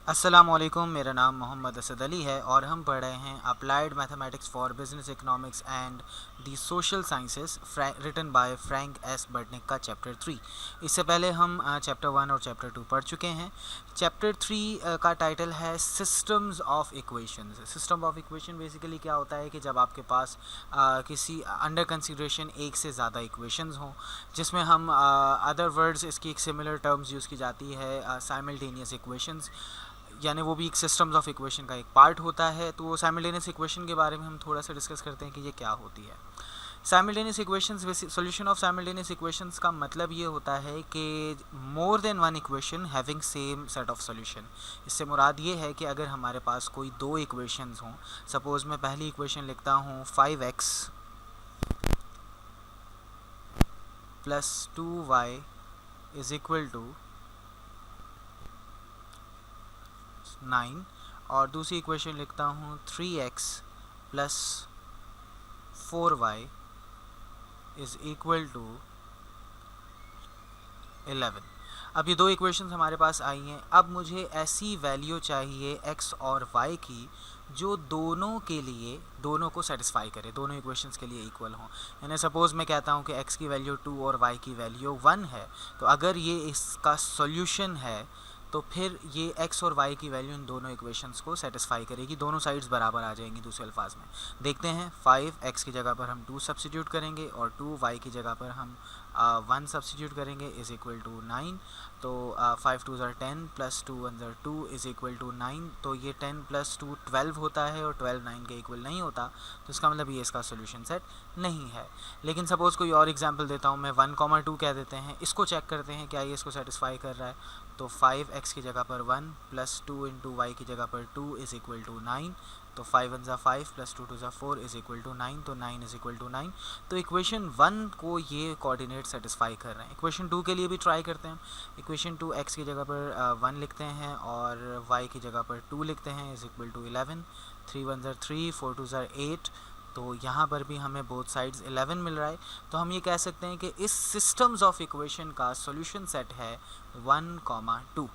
अस्सलामुअलैकुम, मेरा नाम मोहम्मद असद अली है और हम पढ़ रहे हैं applied mathematics for business economics and the social sciences written by Frank S Budnick का चैप्टर 3। इससे पहले हम चैप्टर 1 और चैप्टर 2 पढ़ चुके हैं। चैप्टर 3 का टाइटल है systems of equations. System of equation basically क्या होता है कि जब आपके पास किसी अंडर कंसिडरेशन एक से ज़्यादा इक्वेशंस हों, जिसमें हम अदर वर्ड्स इसकी एक सिमिलर टर्म्स यूज़ की जाती है साइमल्टेनियस इक्वेशंस, यानी वो भी एक सिस्टम्स ऑफ इक्वेशन का एक पार्ट होता है। तो साइमल्टेनियस इक्वेशन के बारे में हम थोड़ा सा डिस्कस करते हैं कि ये क्या होती है। Simultaneous equations, solution of simultaneous equations का मतलब ये होता है कि more than one equation having same set of solution. इससे मुराद ये है कि अगर हमारे पास कोई दो इक्वेशंस हों, सपोज़ मैं पहली इक्वेशन लिखता हूँ 5x plus 2y is equal to 9, और दूसरी इक्वेशन लिखता हूँ 3x plus 4y is equal to 11। अब ये दो इक्वेशंस हमारे पास आई हैं। अब मुझे ऐसी वैल्यू चाहिए x और y की जो दोनों के लिए, दोनों को सेटिस्फाई करे, दोनों इक्वेशंस के लिए इक्वल हों। यानी सपोज़ मैं कहता हूँ कि x की वैल्यू 2 और y की वैल्यू 1 है, तो अगर ये इसका सॉल्यूशन है तो फिर ये x और y की वैल्यू इन दोनों इक्वेशंस को सेटिस्फाई करेगी, दोनों साइड्स बराबर आ जाएंगी। दूसरे अल्फाज में देखते हैं, 5x की जगह पर हम 2 सब्सिट्यूट करेंगे और 2y की जगह पर हम 1 सब्सिट्यूट करेंगे इज़ इक्वल टू 9। तो 5 2 ज़र 10 प्लस 2 1 ज़र 2 इज़ इक्वल टू 9। तो ये 10 प्लस 2 12 होता है और 12 9 के इक्वल नहीं होता, तो इसका मतलब ये इसका सोल्यूशन सेट नहीं है। लेकिन सपोज़ कोई और एग्जांपल देता हूँ मैं, 1,2 कह देते हैं, इसको चेक करते हैं क्या ये इसको सेटिस्फाई कर रहा है। तो 5x की जगह पर 1 प्लस 2 इंटू वाई की जगह पर 2 इज़ इक्वल टू 9। तो 5 1 ज़ा 5 प्लस 2 2 ज़ा 4 इज़ इक्वल टू 9। तो 9 इज़ इक्वल टू 9। तो इक्वेशन 1 को ये कोऑर्डिनेट सेटिस्फाई कर रहे हैं। इक्वेशन 2 के लिए भी ट्राई करते हैं। इक्वेशन 2 x की जगह पर 1 लिखते हैं और y की जगह पर 2 लिखते हैं इज़ इक्वल टू 11। 3 1 ज़ा 3 4 2 ज़ा 8। तो यहाँ पर भी हमें बोथ साइड्स 11 मिल रहा है। तो हम ये कह सकते हैं कि इस सिस्टम्स ऑफ इक्वेशन का सॉल्यूशन सेट है 1,2।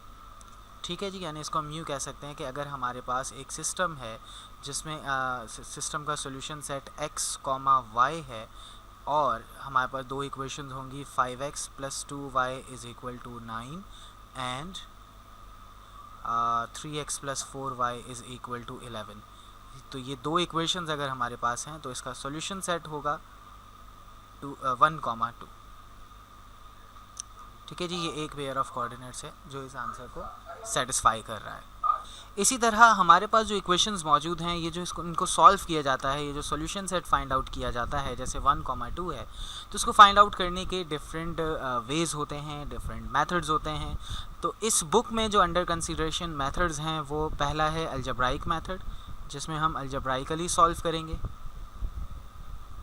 ठीक है जी, यानी इसको हम यूँ कह सकते हैं कि अगर हमारे पास एक सिस्टम है जिसमें सिस्टम का सॉल्यूशन सेट x, y है और हमारे पास दो इक्वेशंस होंगी 5x plus 2y is equal to 9 and 3x plus 4y is equal to 11। तो ये दो इक्वेशंस अगर हमारे पास हैं तो इसका सॉल्यूशन सेट होगा 1,2। ठीक है जी, ये एक पेयर ऑफ कोऑर्डिनेट्स है जो इस आंसर को सेटिस्फाई कर रहा है। इसी तरह हमारे पास जो इक्वेशंस मौजूद हैं, ये जो इनको सॉल्व किया जाता है, ये जो सॉल्यूशन सेट फाइंड आउट किया जाता है, जैसे 1,2 है, तो इसको फाइंड आउट करने के डिफरेंट वेज़ होते हैं, डिफरेंट मेथड्स होते हैं। तो इस बुक में जो अंडर कंसिडरेशन मेथड्स हैं, वो पहला है अलजेब्राइक मेथड, जिसमें हम अलजेब्राइकली सॉल्व करेंगे,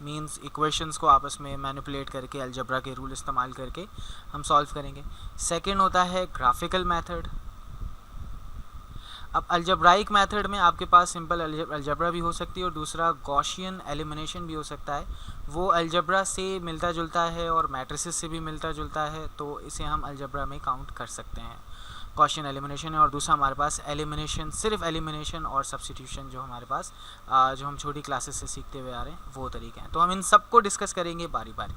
मींस इक्वेशंस को आपस में मैनिपुलेट करके अलजेब्रा के रूल इस्तेमाल करके हम सॉल्व करेंगे। सेकंड होता है ग्राफिकल मेथड। अब अलजेब्राइक मेथड में आपके पास सिंपल अलजेब्रा भी हो सकती है और दूसरा गॉसियन एलिमिनेशन भी हो सकता है। वो अलजेब्रा से मिलता जुलता है और मैट्रिसेस से भी मिलता जुलता है, तो इसे हम अलजेब्रा में काउंट कर सकते हैं। गॉसियन एलिमिनेशन है और दूसरा हमारे पास एलिमिनेशन, सिर्फ एलिमिनेशन और सब्स्टिट्यूशन जो हमारे पास जो हम छोटी क्लासेस से सीखते हुए आ रहे हैं वो तरीके हैं। तो हम इन सबको डिस्कस करेंगे बारी बारी।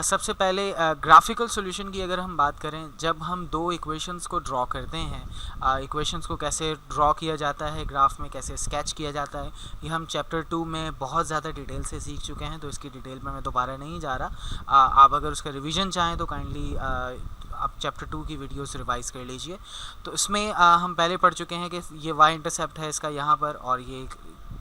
सबसे पहले ग्राफिकल सॉल्यूशन की अगर हम बात करें, जब हम दो इक्वेशंस को ड्रॉ करते हैं, इक्वेशंस को कैसे ड्रॉ किया जाता है, ग्राफ में कैसे स्केच किया जाता है, ये हम चैप्टर 2 में बहुत ज़्यादा डिटेल से सीख चुके हैं, तो इसकी डिटेल में मैं दोबारा नहीं जा रहा। आप अगर उसका रिवीजन चाहें तो काइंडली आप चैप्टर 2 की वीडियोस रिवाइज कर लीजिए। तो इसमें हम पहले पढ़ चुके हैं कि ये y इंटरसेप्ट है इसका यहाँ पर, और ये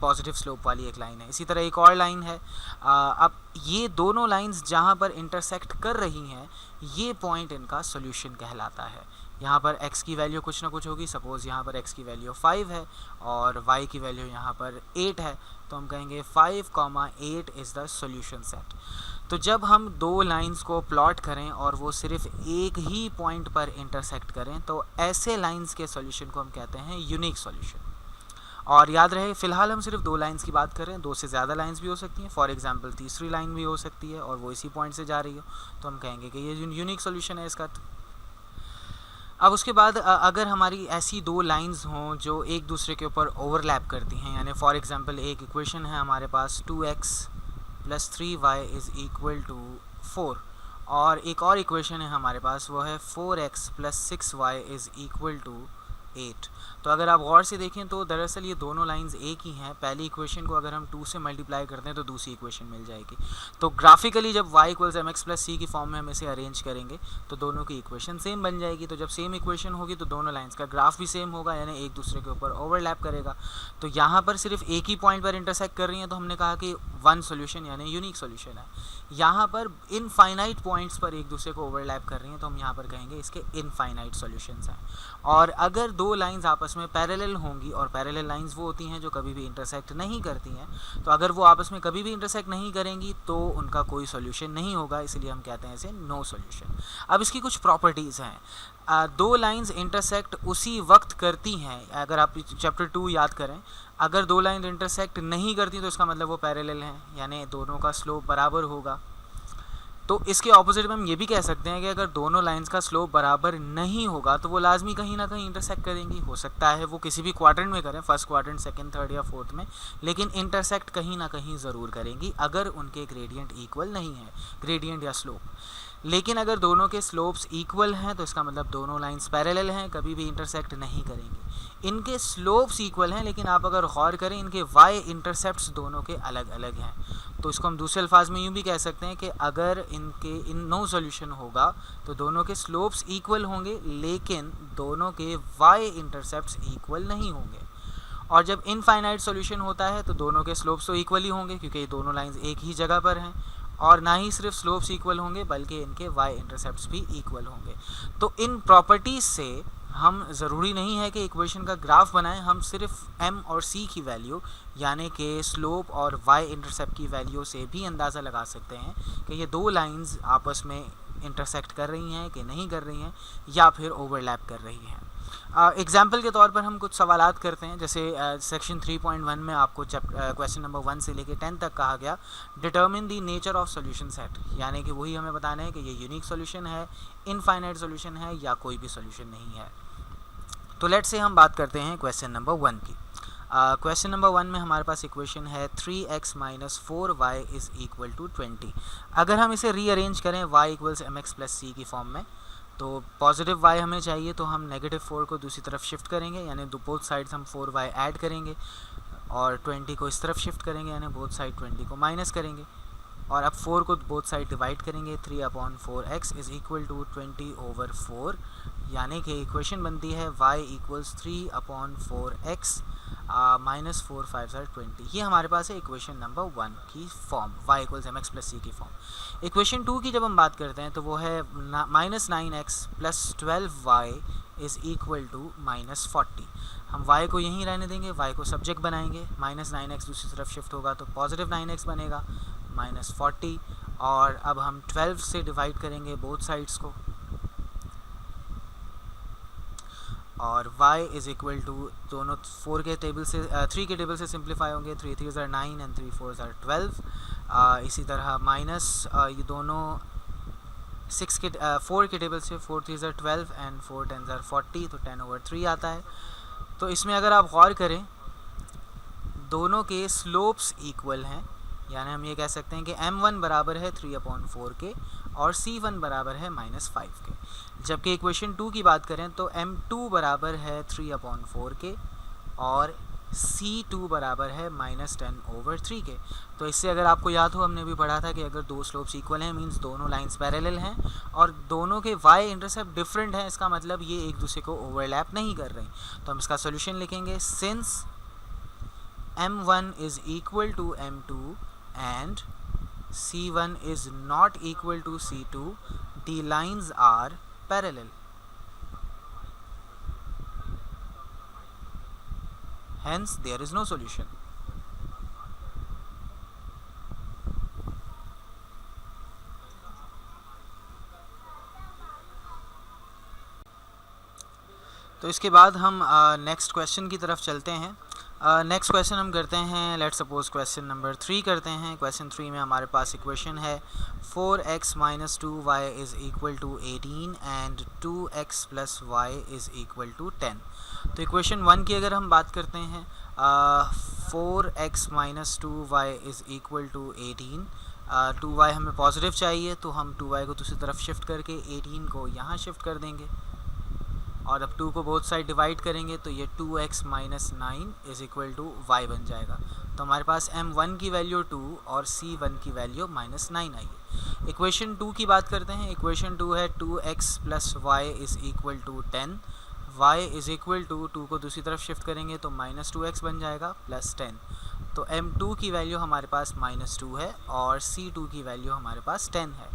पॉजिटिव स्लोप वाली एक लाइन है। इसी तरह एक और लाइन है। अब ये दोनों लाइंस जहाँ पर इंटरसेक्ट कर रही हैं, ये पॉइंट इनका सॉल्यूशन कहलाता है। यहाँ पर x की वैल्यू कुछ ना कुछ होगी, सपोज़ यहाँ पर x की वैल्यू 5 है और y की वैल्यू यहाँ पर 8 है, तो हम कहेंगे 5,8 इज़ द सॉल्यूशन सेट। तो जब हम दो लाइंस को प्लॉट करें और वो सिर्फ एक ही पॉइंट पर इंटरसेक्ट करें, तो ऐसे लाइंस के सॉल्यूशन को हम कहते हैं यूनिक सॉल्यूशन। और याद रहे, फ़िलहाल हम सिर्फ दो लाइंस की बात करें, दो से ज़्यादा लाइंस भी हो सकती हैं। फॉर एग्जांपल तीसरी लाइन भी हो सकती है और वो इसी पॉइंट से जा रही हो, तो हम कहेंगे कि ये यूनिक सॉल्यूशन है इसका। अब उसके बाद अगर हमारी ऐसी दो लाइंस हों जो एक दूसरे के ऊपर ओवरलैप करती हैं, यानी फॉर एग्जांपल एक इक्वेशन है हमारे पास 2x + 3y = 4, और एक और इक्वेशन है हमारे पास वो है 4x + 6y = 8। तो अगर आप गौर से देखें तो दरअसल ये दोनों लाइंस एक ही हैं। पहली इक्वेशन को अगर हम 2 से मल्टीप्लाई करते हैं तो दूसरी इक्वेशन मिल जाएगी। तो ग्राफिकली जब y = mx + c की फॉर्म में हम इसे अरेंज करेंगे तो दोनों की इक्वेशन सेम बन जाएगी। तो जब सेम इक्वेशन होगी तो दोनों लाइंस का ग्राफ भी सेम होगा, यानी एक दूसरे के ऊपर ओवरलैप करेगा। तो यहाँ पर सिर्फ एक ही पॉइंट पर इंटरसेक्ट कर रही हैं, तो हमने कहा कि वन सोल्यूशन यानी यूनिक सोल्यूशन है। यहाँ पर इनफाइनाइट पॉइंट्स पर एक दूसरे को ओवरलैप कर रही हैं, तो हम यहाँ पर कहेंगे इसके इनफाइनाइट सॉल्यूशंस हैं। और अगर दो लाइंस आपस में पैरेलल होंगी, और पैरेलल लाइंस वो होती हैं जो कभी भी इंटरसेक्ट नहीं करती हैं, तो अगर वो आपस में कभी भी इंटरसेक्ट नहीं करेंगी तो उनका कोई सॉल्यूशन नहीं होगा, इसलिए हम कहते हैं इसे नो सॉल्यूशन। अब इसकी कुछ प्रॉपर्टीज़ हैं। दो लाइंस इंटरसेक्ट उसी वक्त करती हैं। अगर आप चैप्टर 2 याद करें, अगर दो लाइन इंटरसेक्ट नहीं करती तो इसका मतलब वो पैरेलल हैं, यानी दोनों का स्लोप बराबर होगा। तो इसके ऑपोजिट में हम ये भी कह सकते हैं कि अगर दोनों लाइंस का स्लोप बराबर नहीं होगा तो वो लाजमी कहीं ना कहीं इंटरसेक्ट करेंगी। हो सकता है वो किसी भी क्वाड्रेंट में करें, फर्स्ट क्वाड्रेंट, सेकंड, थर्ड या फोर्थ में, लेकिन इंटरसेक्ट कहीं ना कहीं ज़रूर करेंगी अगर उनके ग्रेडियंट इक्वल नहीं है, ग्रेडियंट या स्लोप। लेकिन अगर दोनों के स्लोप्स इक्वल हैं तो इसका मतलब दोनों लाइंस पैरेलल हैं, कभी भी इंटरसेक्ट नहीं करेंगी। इनके स्लोप्स इक्वल हैं, लेकिन आप अगर गौर करें इनके वाई इंटरसेप्ट्स दोनों के अलग अलग हैं। तो इसको हम दूसरे अल्फाज में यूँ भी कह सकते हैं कि अगर इन नो सॉल्यूशन होगा तो दोनों के स्लोप्स इक्वल होंगे, लेकिन दोनों के वाई इंटरसेप्ट्स इक्वल नहीं होंगे। और जब इनफाइनाइट सॉल्यूशन होता है तो दोनों के स्लोप्स तो इक्वल ही होंगे, क्योंकि ये दोनों लाइंस एक ही जगह पर हैं। और ना ही सिर्फ स्लोप्स इक्वल होंगे बल्कि इनके वाई इंटरसेप्ट्स भी इक्वल होंगे। तो इन प्रॉपर्टीज़ से हम ज़रूरी नहीं है कि इक्वेशन का ग्राफ बनाएं, हम सिर्फ m और c की वैल्यू यानी कि स्लोप और y इंटरसेप्ट की वैल्यू से भी अंदाज़ा लगा सकते हैं कि ये दो लाइंस आपस में इंटरसेक्ट कर रही हैं कि नहीं कर रही हैं, या फिर ओवरलैप कर रही हैं। एग्जाम्पल के तौर पर हम कुछ सवालात करते हैं। जैसे सेक्शन 3.1 में आपको क्वेश्चन नंबर 1 से लेकर 10 तक कहा गया determine the nature of solution set, यानी कि वही हमें बताना है कि ये यूनिक सॉल्यूशन है, इनफाइनाइट सॉल्यूशन है, या कोई भी सॉल्यूशन नहीं है। तो लेट्स से हम बात करते हैं क्वेश्चन नंबर 1 की। क्वेश्चन नंबर 1 में हमारे पास इक्वेशन है 3x - 4y = 20। अगर हम इसे रीअरेंज करें y = mx + c की फॉर्म में, तो पॉजिटिव y हमें चाहिए तो हम -4 को दूसरी तरफ शिफ्ट करेंगे, यानी बोथ साइड्स हम 4y ऐड करेंगे, और 20 को इस तरफ शिफ्ट करेंगे, यानी बोथ साइड 20 को माइनस करेंगे, और अब 4 को बोथ साइड डिवाइड करेंगे। 3/4x = 20/4, यानी कि इक्वेशन बनती है y = 3/4x -4 5 are 20। ये हमारे पास है इक्वेशन नंबर 1 की फॉर्म, y = mx + c की फॉर्म। इक्वेशन 2 की जब हम बात करते हैं तो वो है -9x + 12y = -40। हम y को यहीं रहने देंगे, y को सब्जेक्ट बनाएंगे, -9x दूसरी तरफ शिफ्ट होगा तो पॉजिटिव 9x बनेगा, -40, और अब हम 12 से डिवाइड करेंगे बोथ साइड्स को, और y = दोनों 3 के टेबल से सिंप्लीफाई होंगे, 3 3s are 9 and 3 4s are 12। इसी तरह माइनस ये दोनों 4 के टेबल से 4 3s are 12 and 4 10s are 40, तो 10/3 आता है। तो इसमें अगर आप गौर करें दोनों के स्लोप्स इक्वल हैं, यानी हम ये कह सकते हैं कि m1 बराबर है 3/4 के और c1 बराबर है -5 के। जबकि इक्वेशन 2 की बात करें तो m2 बराबर है 3/4 के और c2 बराबर है -10/3 के। तो इससे अगर आपको याद हो, हमने भी पढ़ा था कि अगर दो स्लोप्स इक्वल हैं मींस दोनों लाइंस पैरेलल हैं और दोनों के y इंटरसेप्ट डिफरेंट हैं, इसका मतलब ये एक दूसरे को ओवरलैप नहीं कर रही। तो हम इसका सोल्यूशन लिखेंगे, since m1 = m2 and c1 is not equal to c2, the lines are parallel. Hence there is no solution. तो इसके बाद हम नेक्स्ट क्वेश्चन की तरफ चलते हैं। नेक्स्ट क्वेश्चन हम करते हैं, लेट्स सपोज क्वेश्चन नंबर 3 करते हैं। क्वेश्चन 3 में हमारे पास इक्वेशन है 4x minus 2y is equal to 18 and 2x plus y is equal to 10। तो इक्वेशन 1 की अगर हम बात करते हैं, 4x minus 2y is equal to 18, 2y हमें पॉजिटिव चाहिए तो हम 2y को दूसरी तरफ शिफ्ट करके 18 को यहाँ शिफ्ट कर देंगे और अब 2 को बोथ साइड डिवाइड करेंगे तो ये 2x minus 9 is equal to y बन जाएगा। तो हमारे पास m1 की वैल्यू 2 और c1 की वैल्यू माइनस 9 आई है। इक्वेशन 2 की बात करते हैं। इक्वेशन 2 है 2x plus y is equal to 10, y is equal to 2 को दूसरी तरफ शिफ्ट करेंगे तो माइनस 2x बन जाएगा प्लस 10। तो m2 की वैल्यू हमारे पास माइनस 2 है और c2 की वैल्यू हमारे पास 10 है।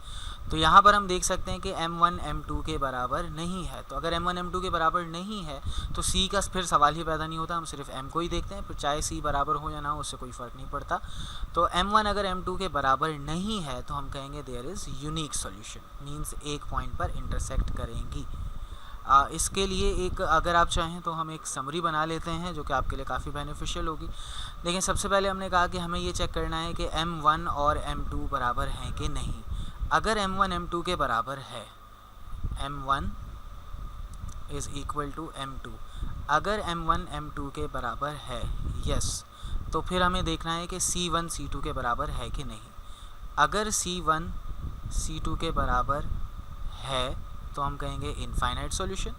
तो यहाँ पर हम देख सकते हैं कि m1 m2 के बराबर नहीं है। तो अगर m1 m2 के बराबर नहीं है तो c का फिर सवाल ही पैदा नहीं होता, हम सिर्फ m को ही देखते हैं, फिर चाहे c बराबर हो या ना हो उससे कोई फ़र्क नहीं पड़ता। तो m1 अगर m2 के बराबर नहीं है तो हम कहेंगे there is unique solution, means एक पॉइंट पर इंटरसेक्ट करेंगी। इसके लिए एक अगर आप चाहें तो हम एक समरी बना लेते हैं जो कि आपके लिए काफ़ी बेनिफिशियल होगी। लेकिन सबसे पहले हमने कहा कि हमें ये चेक करना है कि m1 और m2 बराबर हैं कि नहीं। अगर m1 m2 के बराबर है, m1 is equal to m2, अगर m1 m2 के बराबर है यस, तो फिर हमें देखना है कि c1 c2 के बराबर है कि नहीं। अगर c1 c2 के बराबर है तो हम कहेंगे इनफाइनाइट सॉल्यूशन,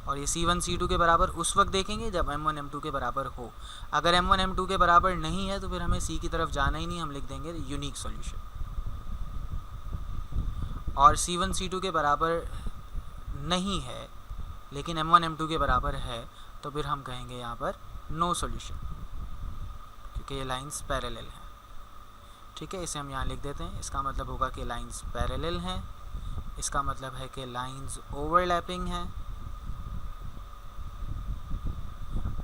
और ये c1 c2 के बराबर उस वक्त देखेंगे जब m1 m2 के बराबर हो। अगर m1 m2 के बराबर नहीं है तो फिर हमें c की तरफ जाना ही नहीं, हम लिख देंगे यूनिक सॉल्यूशन। और c1 c2 के बराबर नहीं है लेकिन m1 m2 के बराबर है तो फिर हम कहेंगे यहाँ पर नो सॉल्यूशन, क्योंकि ये लाइंस पैरेलल हैं। ठीक है, इसे हम यहाँ लिख देते हैं। इसका मतलब होगा कि लाइंस पैरेलल हैं, इसका मतलब है कि लाइंस ओवरलैपिंग हैं,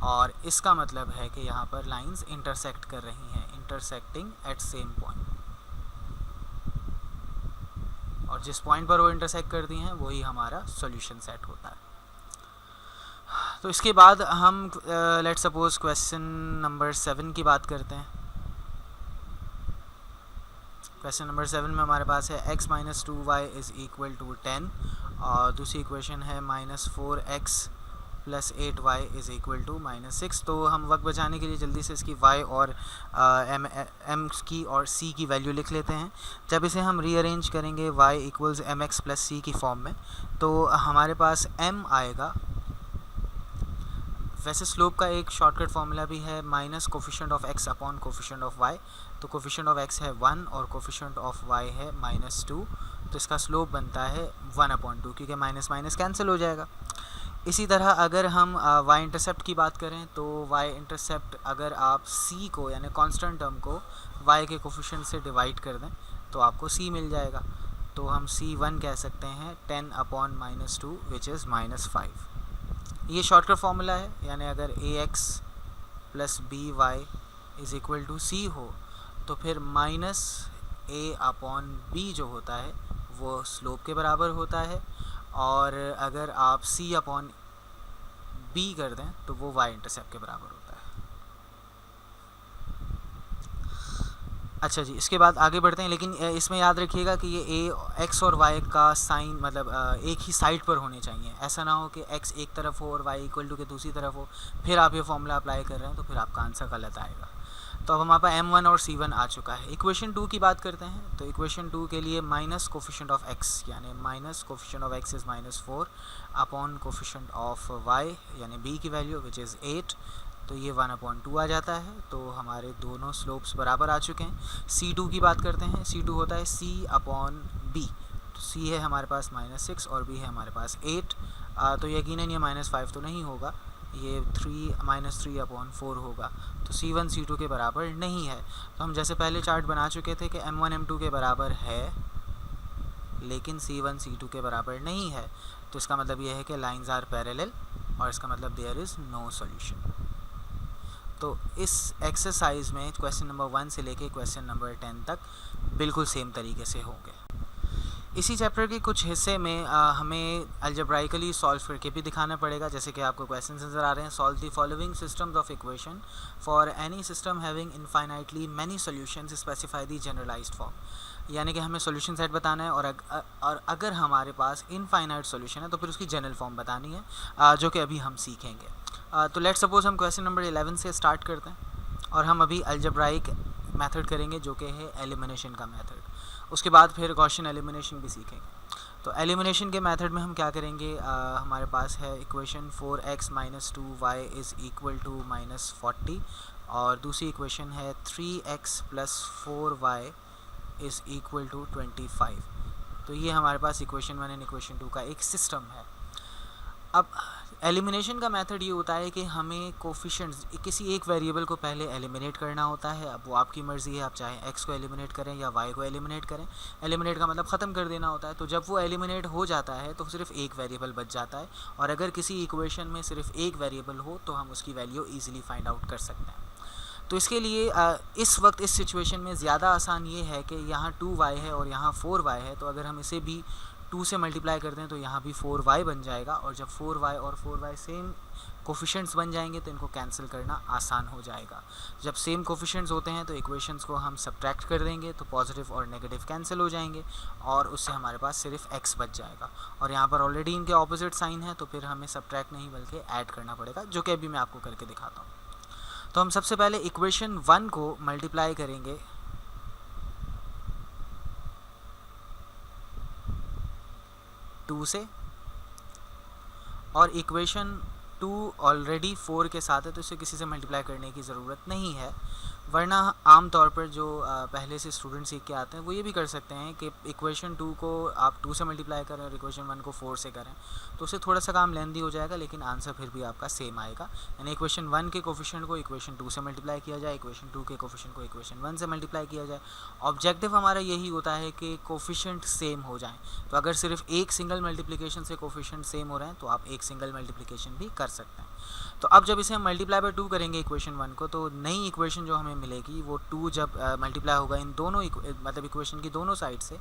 और इसका मतलब है कि यहाँ पर लाइंस इंटरसेक्ट कर रही हैं, इंटरसेक्टिंग एट सेम पॉइंट, और जिस पॉइंट पर वो इंटरसेक्ट करती हैं वही हमारा सॉल्यूशन सेट होता है। तो इसके बाद हम लेट्स सपोज क्वेश्चन नंबर 7 की बात करते हैं। क्वेश्चन नंबर 7 में हमारे पास है x minus 2y is equal to 10, और दूसरी इक्वेशन है minus 4x plus 8y is equal to minus 6। तो हम वक्त बचाने के लिए जल्दी से इसकी y और m की और c की वैल्यू लिख लेते हैं। जब इसे हम रीअरेंज करेंगे y equals mx plus c की फॉर्म में तो हमारे पास m आएगा। वैसे स्लोप का एक शॉर्टकट फार्मूला भी है, minus coefficient of x upon coefficient of y। तो कोफिशिएंट ऑफ x है 1 और कोफिशिएंट ऑफ y है माइनस 2, तो इसका स्लोप बनता है 1/2, क्योंकि माइनस माइनस कैंसिल हो जाएगा। इसी तरह अगर हम y इंटरसेप्ट की बात करें तो y इंटरसेप्ट अगर आप c को यानी कांस्टेंट टर्म को y के कोफिशिएंट से डिवाइड कर दें तो आपको c मिल जाएगा। तो हम c1 कह सकते हैं 10/-2 विच इज़ -5। ये शॉर्टकट फार्मूला है, यानी अगर ax plus by is equal to c हो तो फिर माइनस a/b जो होता है वो स्लोप के बराबर होता है, और अगर आप c/b कर दें तो वो y इंटरसेप्ट के बराबर होता है। अच्छा जी, इसके बाद आगे बढ़ते हैं, लेकिन इसमें याद रखिएगा कि ये x और y का साइन मतलब एक ही साइड पर होने चाहिए। ऐसा ना हो कि x एक तरफ हो और y इक्वल टू के दूसरी तरफ हो, फिर आप ये फॉर्मूला अप्लाई कर रहे हैं तो फिर आपका आंसर गलत आएगा। तो अब हमारे पास m1 और c1 आ चुका है। इक्वेशन 2 की बात करते हैं। तो इक्वेशन 2 के लिए माइनस कोफिशिएंट ऑफ x यानी minus coefficient of x is -4 upon coefficient of y यानी b की वैल्यू विच इज़ 8, तो ये 1/2 आ जाता है। तो हमारे दोनों स्लोप्स बराबर आ चुके हैं। c2 की बात करते हैं। c2 होता है c/b, तो c है हमारे पास -6 और b है हमारे पास 8। तो यकीनन ये -5 तो नहीं होगा, ये -3/4 होगा। तो c1 c2 के बराबर नहीं है। तो हम जैसे पहले चार्ट बना चुके थे कि m1 m2 के बराबर है लेकिन c1 c2 के बराबर नहीं है, तो इसका मतलब ये है कि लाइंस आर पैरेलल, और इसका मतलब देयर इज़ नो सॉल्यूशन। तो इस एक्सरसाइज में क्वेश्चन नंबर 1 से लेके क्वेश्चन नंबर 10 तक बिल्कुल सेम तरीके से होंगे। इसी चैप्टर के कुछ हिस्से में हमें अलजेब्राइकली सॉल्व करके भी दिखाना पड़ेगा, जैसे कि आपको क्वेश्चन नज़र आ रहे हैं। Solve the following systems of equation for any system having infinitely many solutions, specify the generalised form. यानी कि हमें सॉल्यूशन सेट बताना है और अगर हमारे पास इनफाइनाइट सॉल्यूशन है तो फिर उसकी जनरल फॉर्म बतानी है, जो कि अभी हम सीखेंगे। तो लेट्स सपोज हम क्वेश्चन नंबर 11 से स्टार्ट करते हैं और हम अभी अलजेब्राइक मेथड करेंगे जो कि है एलिमिनेशन का मेथड। उसके बाद फिर गॉसियन एलिमिनेशन भी सीखेंगे। तो एलिमिनेशन के मेथड में हम क्या करेंगे, हमारे पास है equation 4x - 2y is equal to -40 और दूसरी इक्वेशन है 3x + 4y is equal to 25। तो ये हमारे पास इक्वेशन 1 एंड इक्वेशन 2 का एक सिस्टम है। अब एलिमिनेशन का मेथड ये होता है कि हमें कोफिशिएंट्स किसी एक वेरिएबल को पहले एलिमिनेट करना होता है। अब वो आपकी मर्ज़ी है, आप चाहे x को एलिमिनेट करें या y को एलिमिनेट करें। एलिमिनेट का मतलब ख़त्म कर देना होता है। तो जब वो एलिमिनेट हो जाता है तो सिर्फ एक वेरिएबल बच जाता है, और अगर किसी इक्वेशन में सिर्फ एक वेरिएबल हो तो हम उसकी वैल्यू ईजिली फाइंड आउट कर सकते हैं। तो इसके लिए इस वक्त इस सिचुएशन में ज़्यादा आसान ये है कि यहाँ 2y है और यहाँ 4y है, तो अगर हम इसे भी 2 से मल्टीप्लाई कर दें तो यहाँ भी 4y बन जाएगा, और जब 4y और 4y सेम कोफिशिएंट्स बन जाएंगे तो इनको कैंसिल करना आसान हो जाएगा। जब सेम कोफिशिएंट्स होते हैं तो इक्वेशंस को हम सब्ट्रैक्ट कर देंगे तो पॉजिटिव और नेगेटिव कैंसिल हो जाएंगे और उससे हमारे पास सिर्फ x बच जाएगा। और यहाँ पर ऑलरेडी इनके ऑपोजिट साइन है तो फिर हमें सब्ट्रैक्ट नहीं बल्कि ऐड करना पड़ेगा, जो कि अभी मैं आपको करके दिखाता हूँ। तो हम सबसे पहले इक्वेशन 1 को मल्टीप्लाई करेंगे 2 से, और इक्वेशन 2 ऑलरेडी 4 के साथ है तो इसे किसी से मल्टीप्लाई करने की ज़रूरत नहीं है। वरना आम तौर पर जो पहले से स्टूडेंट सीख के आते हैं वो ये भी कर सकते हैं कि इक्वेशन 2 को आप 2 से मल्टीप्लाई करें और इक्वेशन 1 को 4 से करें, तो उससे थोड़ा सा काम लेंदी हो जाएगा, लेकिन आंसर फिर भी आपका सेम आएगा। यानी इक्वेशन 1 के कोफिशिएंट को इक्वेशन 2 से मल्टीप्लाई किया जाए, इक्वेशन 2 के कोफिशिएंट को इक्वेशन 1 से मल्टीप्लाई किया जाए। ऑब्जेक्टिव हमारा यही होता है कि कोफिशिएंट सेम हो जाएँ। तो अगर सिर्फ एक सिंगल मल्टीप्लिकेशन से कोफिशिएंट सेम हो रहे हैं तो आप एक सिंगल मल्टीप्लिकेशन भी कर सकते हैं। तो अब जब इसे हम मल्टीप्लाई बाय 2 करेंगे इक्वेशन 1 को, तो नई इक्वेशन जो हमें मिलेगी वो 2 जब मल्टीप्लाई होगा इन दोनों मतलब इक्वेशन की दोनों साइड से,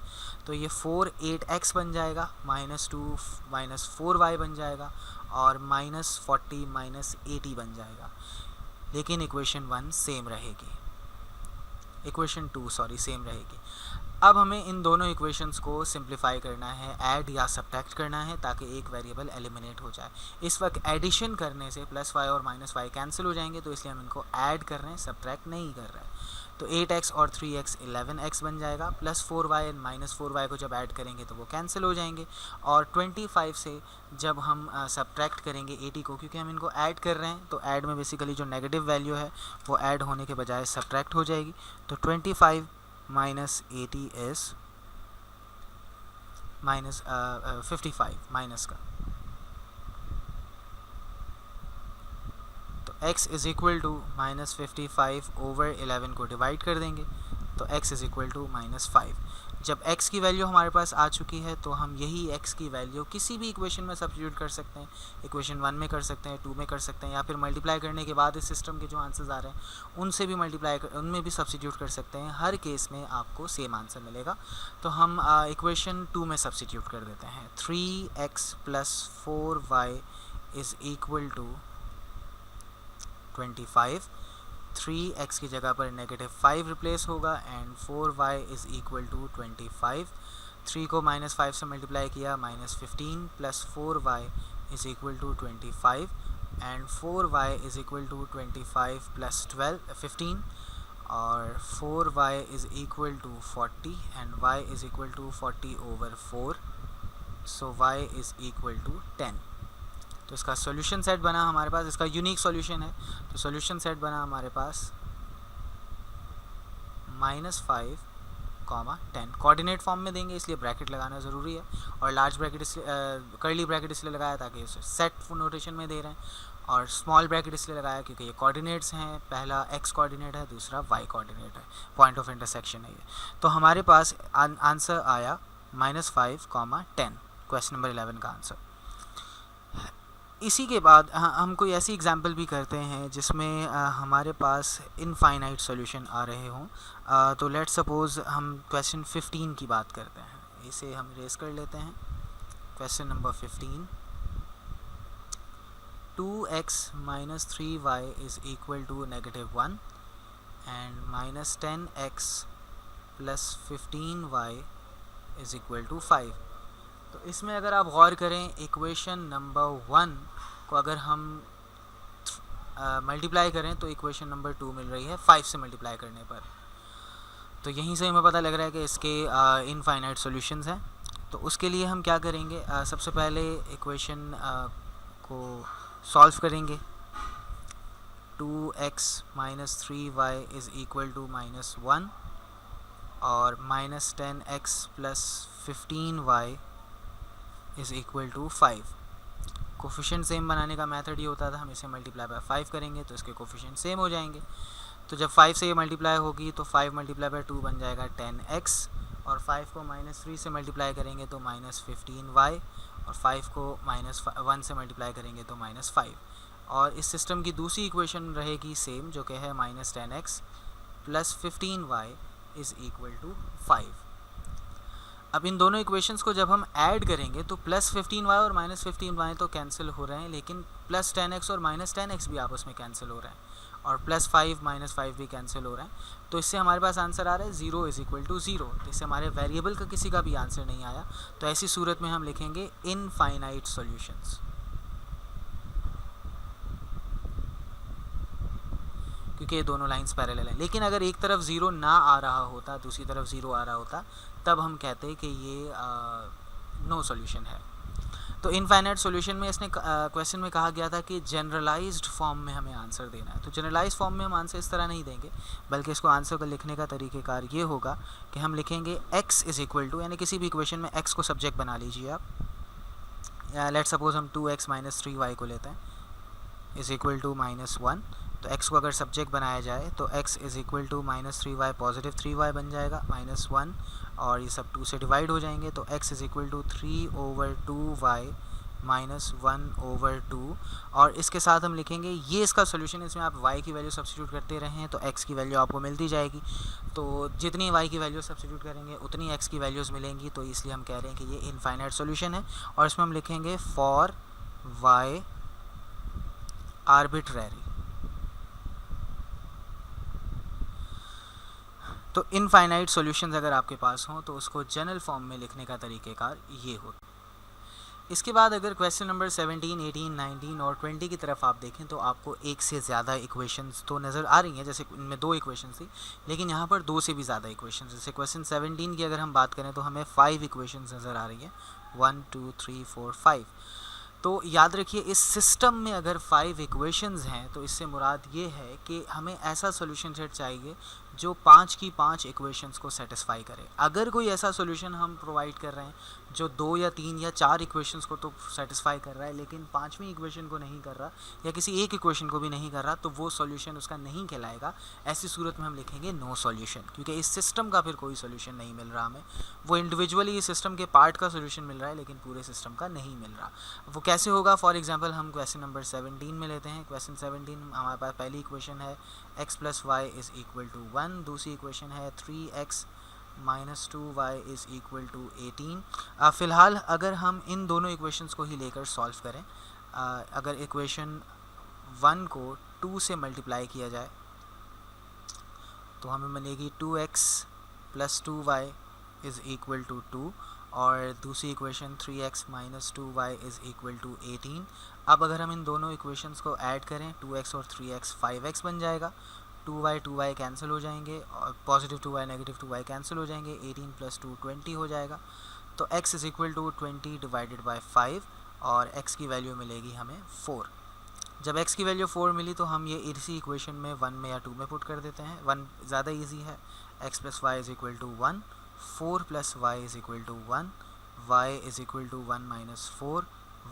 तो ये 4 8x बन जाएगा, -2 -4y बन जाएगा और -40 -80 बन जाएगा। लेकिन इक्वेशन 1 सेम रहेगी, इक्वेशन 2 सेम रहेगी। अब हमें इन दोनों इक्वेशंस को सिंप्लीफाई करना है, ऐड या सब्ट्रैक्ट करना है ताकि एक वेरिएबल एलिमिनेट हो जाए। इस वक्त एडिशन करने से +y और -y कैंसिल हो जाएंगे, तो इसलिए हम इनको ऐड कर रहे हैं, सब्ट्रैक्ट नहीं कर रहे हैं। तो 8x और 3x 11x बन जाएगा, +4y और -4y को जब ऐड करेंगे तो वो कैंसिल हो जाएंगे। और 25 से जब हम सब्ट्रैक्ट करेंगे 80 को, क्योंकि हम इनको ऐड कर रहे हैं तो ऐड में बेसिकली जो नेगेटिव वैल्यू है वो ऐड होने के बजाय सब्ट्रैक्ट हो जाएगी। तो 25 -80 इज़ -55 माइनस का, तो x is equal to -55 over 11 को डिवाइड कर देंगे तो x इज़ इक्वल टू -5। जब x की वैल्यू हमारे पास आ चुकी है तो हम यही x की वैल्यू किसी भी इक्वेशन में सब्स्टिट्यूट कर सकते हैं। इक्वेशन 1 में कर सकते हैं, 2 में कर सकते हैं, या फिर मल्टीप्लाई करने के बाद इस सिस्टम के जो आंसर्स आ रहे हैं उनसे भी उनमें भी सब्स्टिट्यूट कर सकते हैं। हर केस में आपको सेम आंसर मिलेगा। तो हम इक्वेशन 2 में सब्स्टिट्यूट कर देते हैं। 3x + 4y is equal to 25। 3x की जगह पर -5 रिप्लेस होगा and 4y is equal to 25। 3 को -5 से मल्टीप्लाई किया, -15 + 4y is equal to 25 and 4y is equal to 25 + 15 और 4y is equal to 40 and y is equal to 40 over 4, so y is equal to 10। तो इसका solution set बना हमारे पास, इसका unique solution है। तो सॉल्यूशन सेट बना हमारे पास -5, 10। कोऑर्डिनेट फॉर्म में देंगे इसलिए ब्रैकेट लगाना ज़रूरी है, और लार्ज ब्रैकेट कर्ली ब्रैकेट इसलिए लगाया ताकि इसे सेट नोटेशन में दे रहे हैं, और स्मॉल ब्रैकेट इसलिए लगाया क्योंकि ये कोऑर्डिनेट्स हैं। पहला x कोऑर्डिनेट है, दूसरा y कोऑर्डिनेट है, पॉइंट ऑफ इंटरसेक्शन है ये। तो हमारे पास आंसर आया -5, 10, क्वेश्चन नंबर 11 का आंसर। इसी के बाद हम कोई ऐसी एग्जांपल भी करते हैं जिसमें हमारे पास इनफाइनाइट सॉल्यूशन आ रहे हों। तो लेट्स सपोज़ हम क्वेश्चन 15 की बात करते हैं। इसे हम रेस कर लेते हैं। Question number 15, 2x minus 3y is equal to -1 and minus 10x plus 15y is equal to 5। तो इसमें अगर आप गौर करें, इक्वेशन नंबर 1 को अगर हम मल्टीप्लाई करें तो इक्वेशन नंबर 2 मिल रही है 5 से मल्टीप्लाई करने पर। तो यहीं से हमें पता लग रहा है कि इसके इनफाइनाइट सॉल्यूशंस हैं। तो उसके लिए हम क्या करेंगे, सबसे पहले इक्वेशन को सॉल्व करेंगे। 2x minus 3y is equal to -1 और minus 10x plus 15y is equal to 5। Coefficient same बनाने का मेथड ये होता था, हम इसे मल्टीप्लाई बाय 5 करेंगे तो इसके कोफिशिएंट सेम हो जाएंगे। तो जब 5 से ये मल्टीप्लाई होगी तो 5 मल्टीप्लाई बाय 2 बन जाएगा 10x, और 5 को -3 से मल्टीप्लाई करेंगे तो -15y, और 5 को -1 से मल्टीप्लाई करेंगे तो -5। और इस सिस्टम की दूसरी इक्वेशन रहेगी सेम, जो कि है -10x plus 15y is equal to 5। अब इन दोनों इक्वेशंस को जब हम ऐड करेंगे तो +15y और -15y तो कैंसिल हो रहे हैं, लेकिन +10x और -10x भी आपस में कैंसिल हो रहे हैं, और +5 -5 भी कैंसिल हो रहे हैं। तो इससे हमारे पास आंसर आ रहा है 0 इज़ इक्वल टू 0। तो इससे हमारे वेरिएबल का किसी का भी आंसर नहीं आया। तो ऐसी सूरत में हम लिखेंगे इनफाइनाइट सॉल्यूशंस, क्योंकि ये दोनों लाइंस पैरेलल हैं। लेकिन अगर एक तरफ 0 ना आ रहा होता, दूसरी तरफ 0 आ रहा होता, तब हम कहते कि ये नो सॉल्यूशन है। तो इनफाइनाइट सॉल्यूशन में इसने क्वेश्चन में कहा गया था कि जनरलाइज्ड फॉर्म में हमें आंसर देना है। तो जनरलाइज्ड फॉर्म में हम आंसर इस तरह नहीं देंगे, बल्कि इसको आंसर को लिखने का तरीक़ेकार ये होगा कि हम लिखेंगे x इज़ इक्वल टू, यानी किसी भी इक्वेशन में x को सब्जेक्ट बना लीजिए आप, या लेट सपोज हम 2x minus 3y को लेते हैं, इज़ इक्वल टू -1। तो x को अगर सब्जेक्ट बनाया जाए तो x is equal to -3y, positive 3y बन जाएगा, -1, और ये सब 2 से डिवाइड हो जाएंगे। तो x is equal to 3/2y -1/2, और इसके साथ हम लिखेंगे ये इसका सोल्यूशन है। इसमें आप y की वैल्यू सब्स्टिट्यूट करते रहें तो x की वैल्यू आपको मिलती जाएगी। तो जितनी y की वैल्यू सब्स्टिट्यूट करेंगे उतनी x की वैल्यूज़ मिलेंगी। तो इसलिए हम कह रहे हैं कि ये इनफाइनाइट सोल्यूशन है, और इसमें हम लिखेंगे फॉर y आर्बिट्रेरी। तो इनफाइनाइट सॉल्यूशंस अगर आपके पास हों तो उसको जनरल फॉर्म में लिखने का तरीक़ेकार ये हो। इसके बाद अगर क्वेश्चन नंबर 17, 18, 19 और 20 की तरफ आप देखें तो आपको एक से ज़्यादा इक्वेशंस तो नज़र आ रही हैं। जैसे इनमें 2 इक्वेशंस थी, लेकिन यहाँ पर 2 से भी ज़्यादा इक्वेशंस। जैसे क्वेश्चन 17 की अगर हम बात करें तो हमें 5 इक्वेशंस नज़र आ रही हैं, 1 2 3 4 5। तो याद रखिए, इस सिस्टम में अगर 5 इक्वेशंस हैं तो इससे मुराद ये है कि हमें ऐसा सॉल्यूशन सेट चाहिए जो 5 की 5 इक्वेशंस को सेटिस्फाई करे। अगर कोई ऐसा सॉल्यूशन हम प्रोवाइड कर रहे हैं जो 2 या 3 या 4 इक्वेशंस को तो सेटिस्फाई कर रहा है, लेकिन 5वीं इक्वेशन को नहीं कर रहा, या किसी एक इक्वेशन को भी नहीं कर रहा, तो वो सॉल्यूशन उसका नहीं कहलाएगा। ऐसी सूरत में हम लिखेंगे नो सॉल्यूशन, क्योंकि इस सिस्टम का फिर कोई सॉल्यूशन नहीं मिल रहा हमें। वो इंडिविजुअली इस सिस्टम के पार्ट का सॉल्यूशन मिल रहा है, लेकिन पूरे सिस्टम का नहीं मिल रहा। वो कैसे होगा? फॉर एग्जांपल हम क्वेश्चन नंबर 17 में लेते हैं। क्वेश्चन 17 हमारे पास पहली इक्वेशन है x + y is equal to 1, दूसरी इक्वेशन है 3x - 2y is equal to 18। फ़िलहाल अगर हम इन दोनों इक्वेशंस को ही लेकर सॉल्व करें, अगर इक्वेशन 1 को 2 से मल्टीप्लाई किया जाए तो हमें मिलेगी 2x + 2y is equal to 2, और दूसरी equation 3x - 2y is equal to 18। अब अगर हम इन दोनों इक्वेशंस को ऐड करें, 2x और 3x 5x बन जाएगा, 2y कैंसिल हो जाएंगे, और positive 2y negative 2y cancel हो जाएंगे, 18 + 2 20 हो जाएगा। तो x is equal to 20 divided by 5, और x की वैल्यू मिलेगी हमें 4। जब x की वैल्यू 4 मिली तो हम ये इसी इक्वेशन में 1 में या 2 में पुट कर देते हैं। 1 ज़्यादा ईजी है। x + y is equal to 1, 4 + y is equal to 1, y is equal to 1 - 4,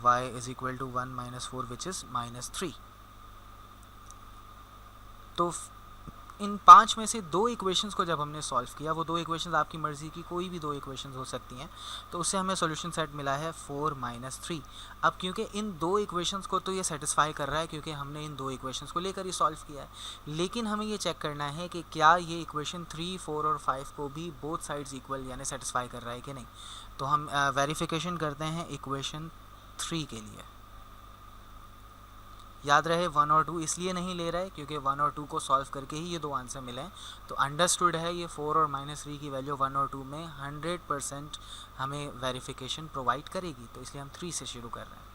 y is equal to 1 - 4 which is -3। तो इन 5 में से 2 इक्वेशंस को जब हमने सॉल्व किया, वो 2 इक्वेशंस आपकी मर्ज़ी की कोई भी 2 इक्वेशंस हो सकती हैं, तो उससे हमें सॉल्यूशन सेट मिला है 4 - 3। अब क्योंकि इन 2 इक्वेशंस को तो ये सेटिस्फाई कर रहा है क्योंकि हमने इन 2 इक्वेशंस को लेकर ही सॉल्व किया है, लेकिन हमें ये चेक करना है कि क्या ये इक्वेशन 3, 4 और 5 को भी बोथ साइड्स इक्वल यानी सेटिस्फाई कर रहा है कि नहीं। तो हम वेरिफिकेशन करते हैं इक्वेशन 3 के लिए। याद रहे 1 और 2 इसलिए नहीं ले रहा है क्योंकि 1 और 2 को सॉल्व करके ही ये 2 आंसर मिले हैं। तो अंडरस्टूड है ये 4 और -3 की वैल्यू 1 और 2 में 100% हमें वेरिफिकेशन प्रोवाइड करेगी, तो इसलिए हम 3 से शुरू कर रहे हैं।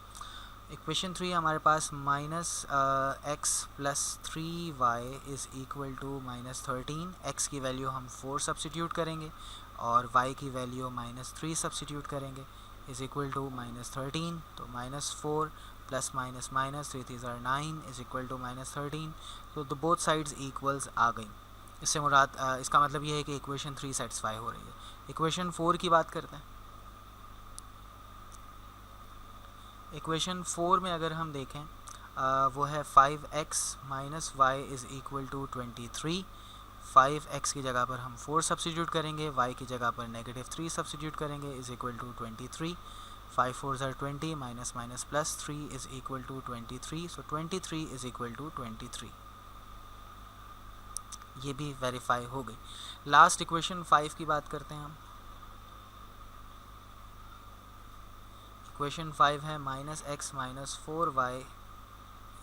इक्वेशन 3 हमारे पास -x + 3y is equal to -13। x की वैल्यू हम 4 सब्सिट्यूट करेंगे और y की वैल्यू -3 सब्सिट्यूट करेंगे, इज़ इक्वल टू -13। तो -4 plus minus minus 3 3 are 9 is equal to -13। तो बोथ साइड्स इक्वल्स आ गई। इससे मुराद इसका मतलब ये है कि इक्वेशन 3 सेटिस्फाई हो रही है। इक्वेशन 4 की बात करते हैं। इक्वेशन 4 में अगर हम देखें वो है 5x - y is equal to 23। 5x की जगह पर हम 4 सब्सिट्यूट करेंगे, y की जगह पर -3 सब्सिट्यूट करेंगे, is equal to 23। 5 4s are 20 minus minus plus 3 is equal to 23, so 23 is equal to 23। ये भी वेरीफाई हो गई। लास्ट इक्वेशन 5 की बात करते हैं हम। इक्वेशन 5 है -x - 4y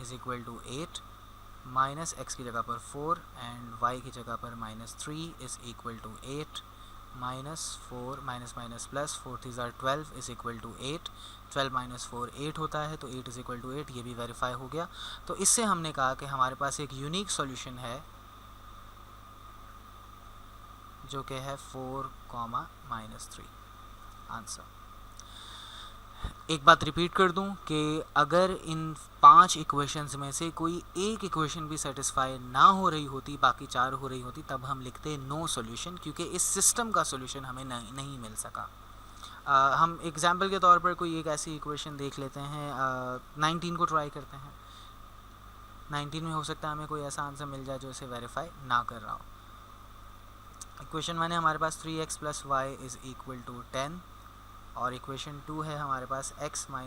is equal to 8। -x की जगह पर 4 एंड y की जगह पर -3 is equal to 8। -4 - plus 4 3 are 12 is equal to 8। 12 - 4 8 होता है, तो 8 इज इक्वल टू 8, ये भी वेरीफाई हो गया। तो इससे हमने कहा कि हमारे पास एक यूनिक सॉल्यूशन है जो कि है 4, -3 आंसर। एक बात रिपीट कर दूं कि अगर इन 5 इक्वेशंस में से कोई एक इक्वेशन भी सेटिस्फाई ना हो रही होती, बाकी 4 हो रही होती, तब हम लिखते नो सॉल्यूशन, क्योंकि इस सिस्टम का सॉल्यूशन हमें नहीं मिल सका। हम एग्जांपल के तौर पर कोई एक ऐसी इक्वेशन देख लेते हैं। 19 को ट्राई करते हैं। 19 में हो सकता है हमें कोई ऐसा आंसर मिल जाए जो इसे वेरीफाई ना कर रहा हो। इक्वेशन 1 है हमारे पास 3x + y is equal to 10 और इक्वेशन 2 है हमारे पास x - y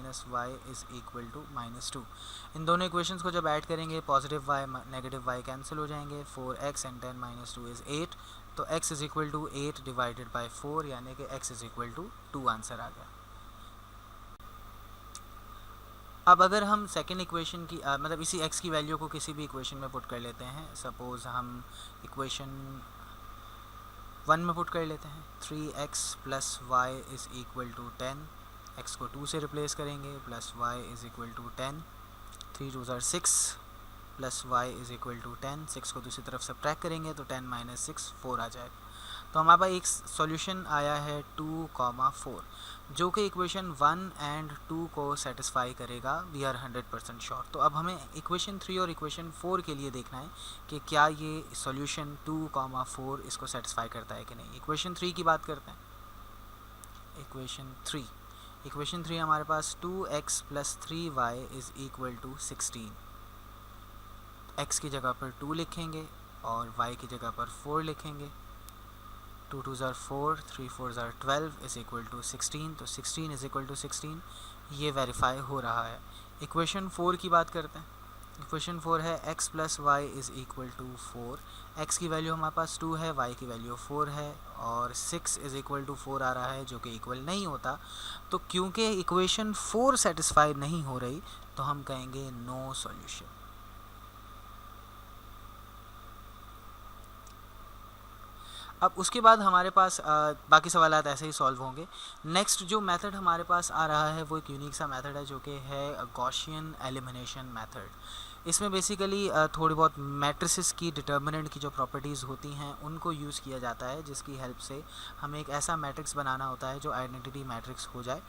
is equal to -2। इन दोनों इक्वेशंस को जब ऐड करेंगे positive y negative y cancel हो जाएंगे। 4x एंड 10 - 2 इज़ 8, तो x is equal to 8 divided by 4, यानी कि x is equal to 2 answer आ गया। अब अगर हम सेकेंड इक्वेशन की मतलब इसी x की वैल्यू को किसी भी इक्वेशन में पुट कर लेते हैं। सपोज़ हम इक्वेशन 1 में पुट कर लेते हैं। 3x + y is equal to 10। x को 2 से रिप्लेस करेंगे, plus y is equal to 10। 3 2s are 6 plus y is equal to 10। 6 को दूसरी तरफ सब्ट्रैक्ट करेंगे तो 10 - 6 4 आ जाएगा। तो हमारे पास एक सॉल्यूशन आया है 2, 4, जो कि इक्वेशन 1 एंड 2 को सेटिस्फाई करेगा। We are 100% sure. तो अब हमें इक्वेशन 3 और इक्वेशन 4 के लिए देखना है कि क्या ये सॉल्यूशन 2, 4 इसको सेटिस्फाई करता है कि नहीं। इक्वेशन 3 की बात करते हैं। इक्वेशन 3 हमारे पास 2x + 3y is equal to 16। x की जगह पर 2 लिखेंगे और y की जगह पर 4 लिखेंगे। 2 2s are 4, 3 4s are 12 is equal to 16, तो 16 इज़ इक्वल टू 16 ये वेरीफाई हो रहा है। इक्वेशन 4 की बात करते हैं। इक्वेशन 4 है x + y is equal to 4। x की वैल्यू हमारे पास 2 है, y की वैल्यू 4 है और 6 इज़ इक्वल टू 4 आ रहा है, जो कि इक्वल नहीं होता। तो क्योंकि इक्वेशन 4 सेटिस्फाई नहीं हो रही, तो हम कहेंगे नो सॉल्यूशन। अब उसके बाद हमारे पास बाकी सवालात ऐसे ही सॉल्व होंगे। नेक्स्ट जो मेथड हमारे पास आ रहा है वो एक यूनिक सा मेथड है, जो कि है गॉसियन एलिमिनेशन मेथड। इसमें बेसिकली थोड़ी बहुत मैट्रिसेस की डिटर्मिनेंट की जो प्रॉपर्टीज़ होती हैं उनको यूज़ किया जाता है, जिसकी हेल्प से हमें एक ऐसा मैट्रिक्स बनाना होता है जो आइडेंटिटी मैट्रिक्स हो जाए,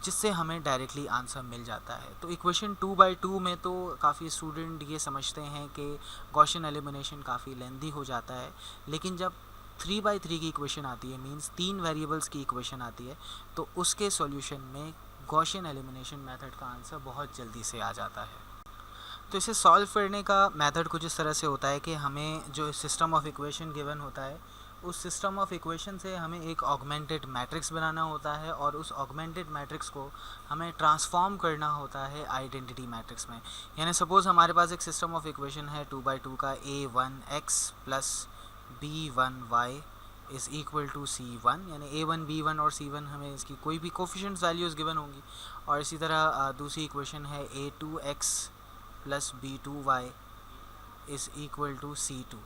जिससे हमें डायरेक्टली आंसर मिल जाता है। तो इक्वेशन 2/2 में तो काफ़ी स्टूडेंट ये समझते हैं कि गॉसियन एलिमिनेशन काफ़ी लेंदी हो जाता है, लेकिन जब 3/3 की इक्वेशन आती है, मींस 3 वेरिएबल्स की इक्वेशन आती है, तो उसके सॉल्यूशन में गॉसियन एलिमिनेशन मेथड का आंसर बहुत जल्दी से आ जाता है। तो इसे सॉल्व करने का मेथड कुछ इस तरह से होता है कि हमें जो सिस्टम ऑफ इक्वेशन गिवन होता है, उस सिस्टम ऑफ इक्वेशन से हमें एक ऑगमेंटेड मैट्रिक्स बनाना होता है और उस ऑगमेंटेड मैट्रिक्स को हमें ट्रांसफॉर्म करना होता है आइडेंटिटी मैट्रिक्स में। यानी सपोज़ हमारे पास एक सिस्टम ऑफ इक्वेशन है 2/2 का a1x plus b1y is equal to c1, यानी a1 b1 और c1 हमें इसकी कोई भी कोफिशिएंट्स वैल्यूज़ गिवन होंगी। और इसी तरह दूसरी इक्वेशन है a2x plus b2y is equal to c2।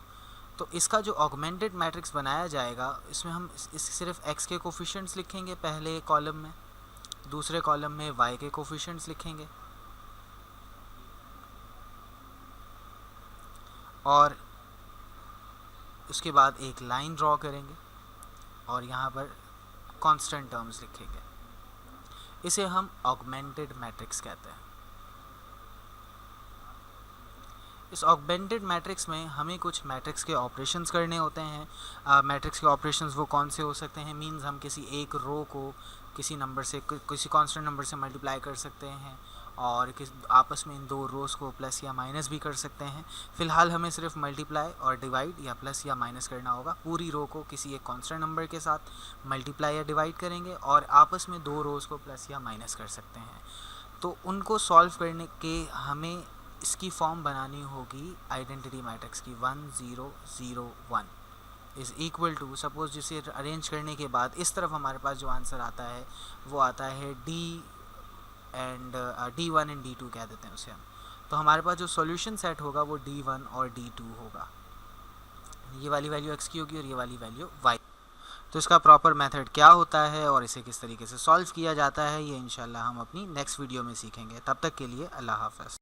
तो इसका जो ऑगमेंटेड मैट्रिक्स बनाया जाएगा, इसमें हम इस सिर्फ x के कोफिशिएंट्स लिखेंगे पहले कॉलम में, दूसरे कॉलम में y के कोफिशिएंट्स लिखेंगे और उसके बाद एक लाइन ड्रॉ करेंगे और यहाँ पर कांस्टेंट टर्म्स लिखेंगे। इसे हम ऑगमेंटेड मैट्रिक्स कहते हैं। इस ऑगमेंटेड मैट्रिक्स में हमें कुछ मैट्रिक्स के ऑपरेशंस करने होते हैं। मैट्रिक्स के ऑपरेशंस वो कौन से हो सकते हैं? मींस हम किसी एक रो को किसी नंबर से, किसी कांस्टेंट नंबर से मल्टीप्लाई कर सकते हैं और आपस में इन दो रोज़ को प्लस या माइनस भी कर सकते हैं। फ़िलहाल हमें सिर्फ मल्टीप्लाई और डिवाइड या प्लस या माइनस करना होगा। पूरी रो को किसी एक कांस्टेंट नंबर के साथ मल्टीप्लाई या डिवाइड करेंगे और आपस में दो रोज़ को प्लस या माइनस कर सकते हैं। तो उनको सॉल्व करने के हमें इसकी फॉर्म बनानी होगी आइडेंटिटी मैट्रिक्स की 1 0 0 1 इज़ इक्वल टू, सपोज़ जिसे अरेंज करने के बाद इस तरफ हमारे पास जो आंसर आता है वो आता है D1 एंड D2 कह देते हैं उसे हम। तो हमारे पास जो सॉल्यूशन सेट होगा वो D1 और D2 होगा। ये वाली वैल्यू x की होगी और ये वाली वैल्यू y। तो इसका प्रॉपर मेथड क्या होता है और इसे किस तरीके से सॉल्व किया जाता है, ये इंशाल्लाह हम अपनी नेक्स्ट वीडियो में सीखेंगे। तब तक के लिए अल्लाह हाफ़िज़।